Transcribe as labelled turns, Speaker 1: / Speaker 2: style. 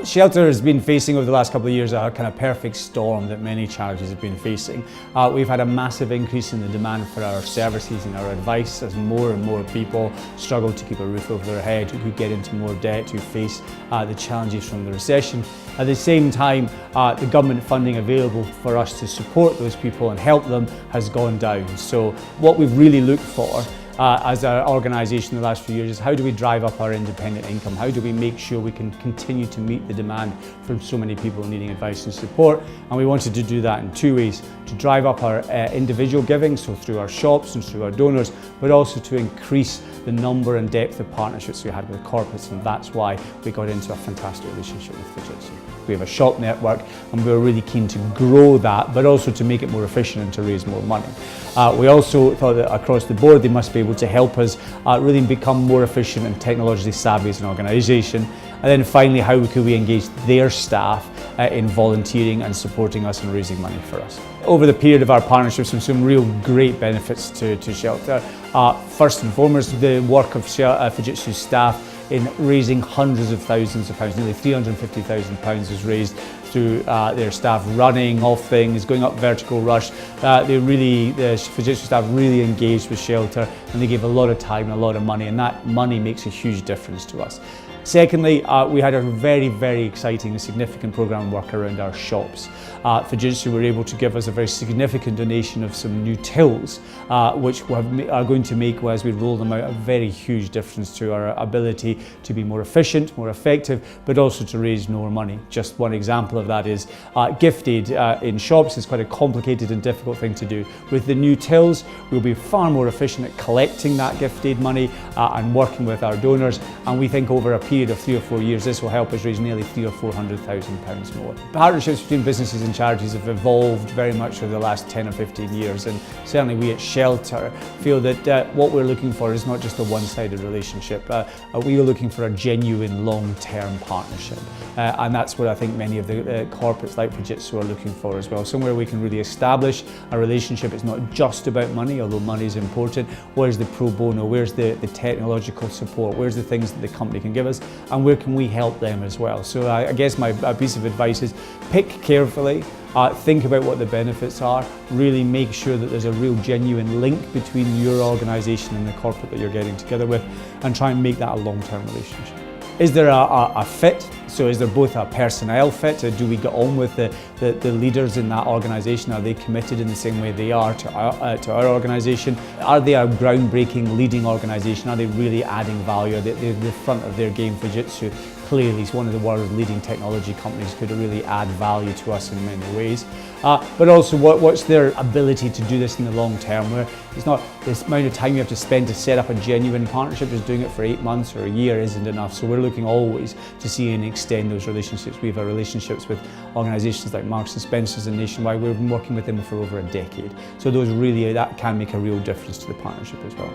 Speaker 1: Shelter has been facing over the last couple of years a kind of perfect storm that many charities have been facing. We've had a massive increase in the demand for our services and our advice as more and more people struggle to keep a roof over their head, who get into more debt, who face the challenges from the recession. At the same time, the government funding available for us to support those people and help them has gone down. So what we've really looked for as our organisation in the last few years is how do we drive up our independent income? How do we make sure we can continue to meet the demand from so many people needing advice and support? And we wanted to do that in two ways: to drive up our individual giving, so through our shops and through our donors, but also to increase the number and depth of partnerships we had with corporates, and that's why we got into a fantastic relationship with Fujitsu. We have a shop network and we were really keen to grow that, but also to make it more efficient and to raise more money. We also thought that across the board they must be able to help us really become more efficient and technologically savvy as an organisation. And then finally, how could we engage their staff in volunteering and supporting us and raising money for us. Over the period of our partnerships, there's some real great benefits to Shelter. First and foremost, the work of Fujitsu's staff in raising hundreds of thousands of pounds, nearly £350,000 was raised through their staff running off things, going up vertical rush. The Fujitsu staff really engaged with Shelter, and they gave a lot of time and a lot of money, and that money makes a huge difference to us. Secondly, we had a very exciting and significant programme of work around our shops. Fujitsu were able to give us a very significant donation of some new tills, which are going to make, as we roll them out, a very huge difference to our ability to be more efficient, more effective, but also to raise more money. Just one example of that is gift aid in shops is quite a complicated and difficult thing to do. With the new tills, we'll be far more efficient at collecting that gift aid money and working with our donors, and we think over a period of 3 or 4 years this will help us raise nearly £300,000 or £400,000 more. Partnerships between businesses and charities have evolved very much over the last 10 or 15 years, and certainly we at Shelter feel that what we're looking for is not just a one-sided relationship. We are looking for a genuine long-term partnership, and that's what I think many of the corporates like Fujitsu are looking for as well. Somewhere we can really establish a relationship. It's not just about money, although money is important. Where's the pro bono? Where's the technological support? Where's the things that the company can give us? And where can we help them as well? So I guess my piece of advice is pick carefully, think about what the benefits are, really make sure that there's a real genuine link between your organisation and the corporate that you're getting together with, and try and make that a long-term relationship. Is there a fit? So is there both a personnel fit? Do we get on with the leaders in that organisation? Are they committed in the same way they are to our organisation? Are they a groundbreaking leading organisation? Are they really adding value? Are they the front of their game? Fujitsu clearly is one of the world's leading technology companies, could really add value to us in many ways. But also what's their ability to do this in the long term, where it's not this amount of time you have to spend to set up a genuine partnership. Just doing it for 8 months or a year isn't enough. So we're looking always to see and extend those relationships. We have relationships with organisations like Marks and Spencer's and Nationwide. We've been working with them for over a decade. So that can make a real difference to the partnership as well.